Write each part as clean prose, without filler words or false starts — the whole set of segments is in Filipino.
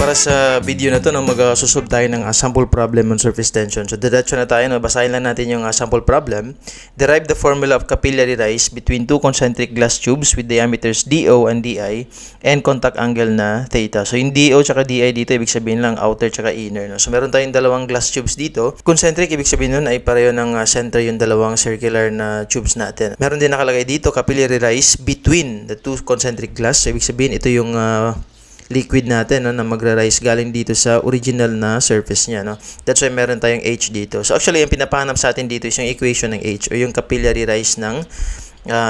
Para sa video na to, mag-susolve tayo ng sample problem on surface tension. So, diretso na tayo. Basahin lang natin yung sample problem. Derive the formula of capillary rise between two concentric glass tubes with diameters DO and DI and contact angle na theta. So, yung DO tsaka DI dito, ibig sabihin lang outer tsaka inner. No? So, meron tayong dalawang glass tubes dito. Concentric, ibig sabihin nun ay pareho ng center yung dalawang circular na tubes natin. Meron din nakalagay dito, capillary rise between the two concentric glass. So, ibig sabihin, ito yung liquid natin, no, na magra-rise galing dito sa original na surface niya, no. That's why meron tayong H dito. So actually, yung pinapahanap sa atin dito is yung equation ng H o yung capillary rise ng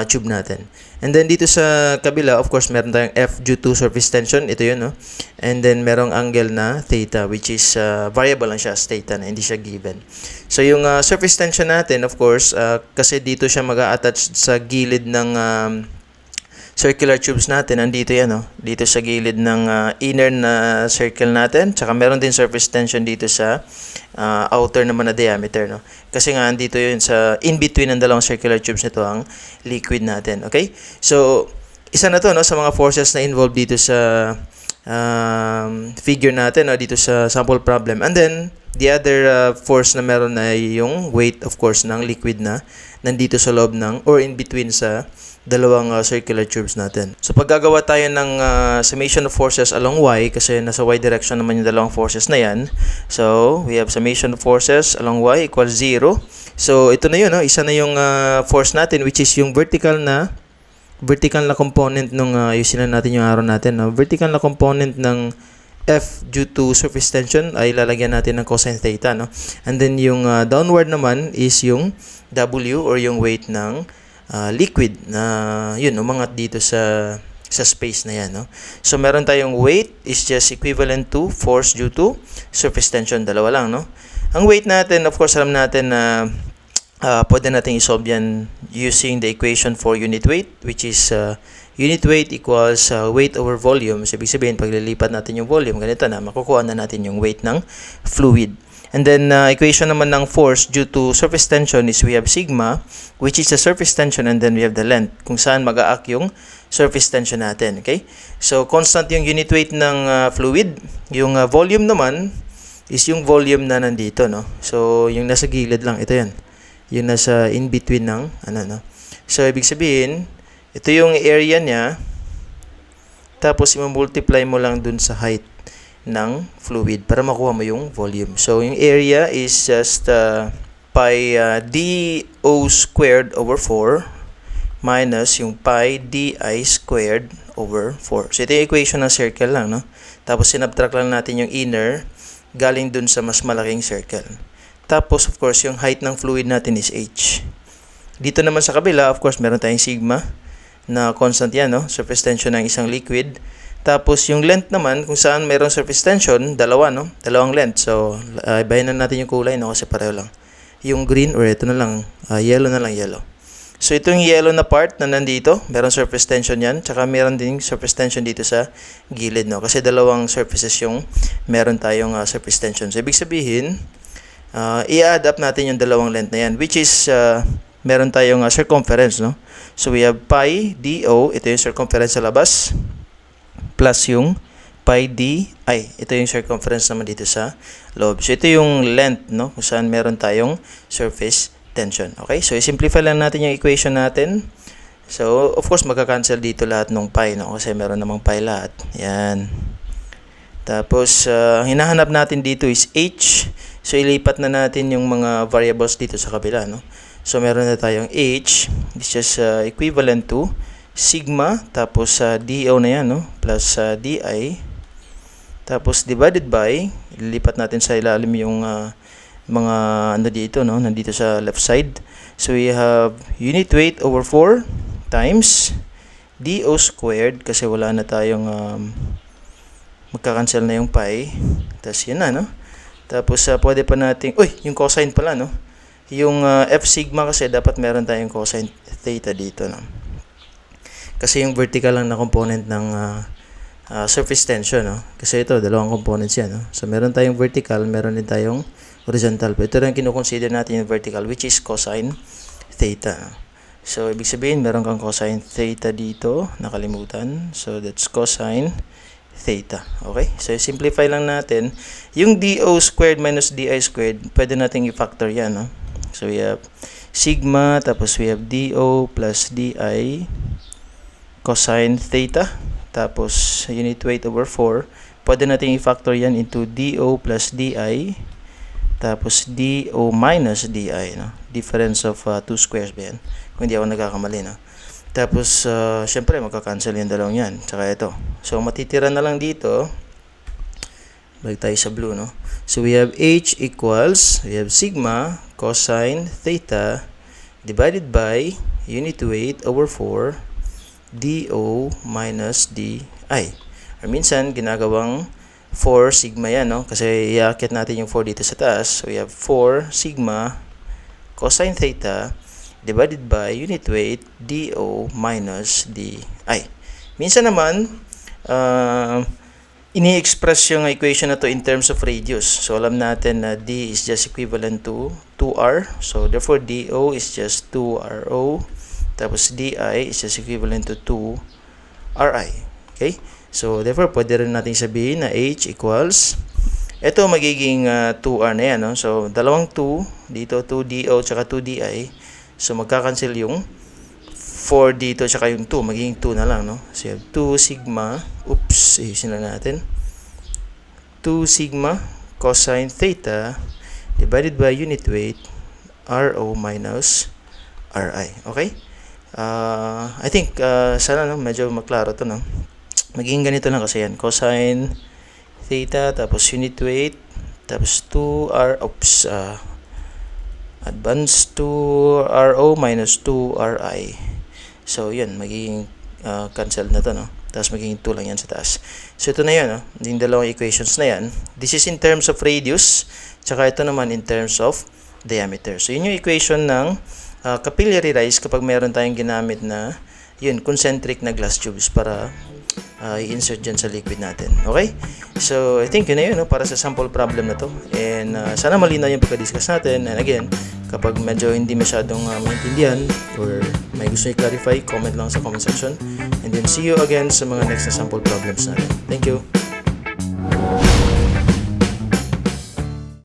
tube natin. And then dito sa kabila, of course, meron tayong F due to surface tension. Ito yun, no. And then merong angle na theta, which is variable lang siya as theta, na hindi siya given. So yung surface tension natin, of course, kasi dito siya mag-a-attach sa gilid ng circular tubes natin, andito yan, no? Dito sa gilid ng inner na circle natin, tsaka meron din surface tension dito sa outer naman na diameter, no? Kasi nga andito yun sa in between ng dalawang circular tubes nito ang liquid natin, okay? So isa na to, no, sa mga forces na involved dito sa figure natin, no, dito sa sample problem. And then the other force na meron ay yung weight, of course, ng liquid na nandito sa loob ng or in between sa dalawang circular tubes natin. So pag gagawa tayo ng summation of forces along y, kasi nasa y direction naman yung dalawang forces na yan. So we have summation of forces along y equals 0. So ito na yun, no? Isa na yung force natin, which is yung vertical na component nung ayusin na natin yung arrow natin, no? Vertical na component ng F due to surface tension ay lalagyan natin ng cosine theta, no? And then yung downward naman is yung W or yung weight ng liquid na yun, umangat dito sa space na yan, no? So meron tayong weight is just equivalent to force due to surface tension, dalawa lang, no? Ang weight natin, of course, alam natin na pwede natin isolve yan using the equation for unit weight, which is unit weight equals weight over volume. So ibig sabihin, pag lilipat natin yung volume, ganito na, makukuha na natin yung weight ng fluid. And then, equation naman ng force due to surface tension is we have sigma, which is the surface tension, and then we have the length, kung saan mag-a-act yung surface tension natin, okay? So, constant yung unit weight ng fluid. Yung volume naman is yung volume na nandito, no? So, yung nasa gilid lang, ito yan. Yung nasa in-between ng, no? So, ibig sabihin, ito yung area niya, tapos i-multiply mo lang dun sa height ng fluid para makuha mo yung volume. So, yung area is just pi dO squared over 4 minus yung pi di squared over 4. So, ito yung equation ng circle lang, no? Tapos, sinabtract lang natin yung inner galing dun sa mas malaking circle. Tapos, of course, yung height ng fluid natin is h. Dito naman sa kabila, of course, meron tayong sigma na constant yan, no? Surface tension ng isang liquid. Tapos, yung length naman, kung saan mayroong surface tension, dalawa, no? Dalawang length. So, ibahin na natin yung kulay, no? Kasi pareho lang. Yung green, or ito na lang, yellow na lang, yellow. So, ito yung yellow na part na nandito. Merong surface tension yan. Tsaka meron din surface tension dito sa gilid, no? Kasi dalawang surfaces yung meron tayong surface tension. So, ibig sabihin, i-add up natin yung dalawang length na yan, which is, meron tayong circumference, no? So, we have pi dO, ito yung circumference sa labas, plus yung pi d, ito yung circumference naman dito sa loob. So, ito yung length, no? Kung saan meron tayong surface tension. Okay? So, i-simplify lang natin yung equation natin. So, of course, magka-cancel dito lahat ng pi, no? Kasi meron namang pi lahat. Yan. Tapos, hinahanap natin dito is h. So, ilipat na natin yung mga variables dito sa kabila, no? So, meron na tayong h. This is equivalent to sigma, tapos DO na yan, no? Plus DI, tapos divided by, ililipat natin sa ilalim yung mga ano dito, no? Nandito sa left side. So, we have unit weight over 4 times DO squared, kasi wala na tayong magkakancel na yung pi. Tapos yun na, no? Tapos pwede pa natin, yung cosine pala, no? Yung F sigma kasi dapat meron tayong cosine theta dito, no? Kasi yung vertical lang na component ng surface tension, no? Kasi ito, dalawang components yan, no? So, meron tayong vertical, meron din tayong horizontal. Pero ito rin kinukonsider natin yung vertical, which is cosine theta. So, ibig sabihin, meron kang cosine theta dito. Nakalimutan. So, that's cosine theta. Okay? So, simplify lang natin. Yung do squared minus di squared, pwede nating i-factor yan. No? So, we have sigma, tapos we have do plus di cosine theta. Tapos, unit weight over 4. Pwede nating i-factor yan into do plus di. Tapos, do minus di. No? Difference of 2 squares ba yan? Kung hindi ako nagkakamali. No? Tapos, syempre, magka-cancel yung dalawang yan. Tsaka ito. So, matitira na lang dito. Balik tayo sa blue, no? So, we have h equals, we have sigma cosine theta divided by unit weight over 4 do minus di. Or minsan, ginagawang 4 sigma yan, no? Kasi iakit natin yung 4 dito sa taas. So, we have 4 sigma cosine theta divided by unit weight do minus di. Minsan naman, ini-express yung equation na to in terms of radius. So, alam natin na d is just equivalent to 2r. So, therefore, do is just 2ro. Tapos, di is just equivalent to 2ri. Okay? So, therefore, pwede rin natin sabihin na h equals, ito magiging 2r na yan. No? So, dalawang 2, dito 2do tsaka 2di. So, magkakancel yung 4 dito tsaka yung 2. Magiging 2 na lang. No? So, you have 2 sigma, ayusin na natin. 2 sigma cosine theta divided by unit weight ro minus ri. Okay? I think, sana no, medyo maklaro to, no? Magiging ganito lang kasi yan. Cosine theta, tapos unit weight, tapos 2r, advance 2ro minus 2ri. So, yun, magiging cancel na to, no? Tapos magiging 2 lang yan sa taas. So, ito na yun, no? Yung dalawang equations na yan. This is in terms of radius, tsaka ito naman in terms of diameter. So, yun yung equation ng capillary rise kapag meron tayong ginamit na, yun, concentric na glass tubes para i-insert dyan sa liquid natin. Okay? So, I think yun na yun, no? Para sa sample problem na to. And sana malinaw yung pagka-discuss natin. And again, kapag medyo hindi masyadong maintindihan or may gusto i-clarify, comment lang sa comment section. And then see you again sa mga next na sample problems natin. Thank you!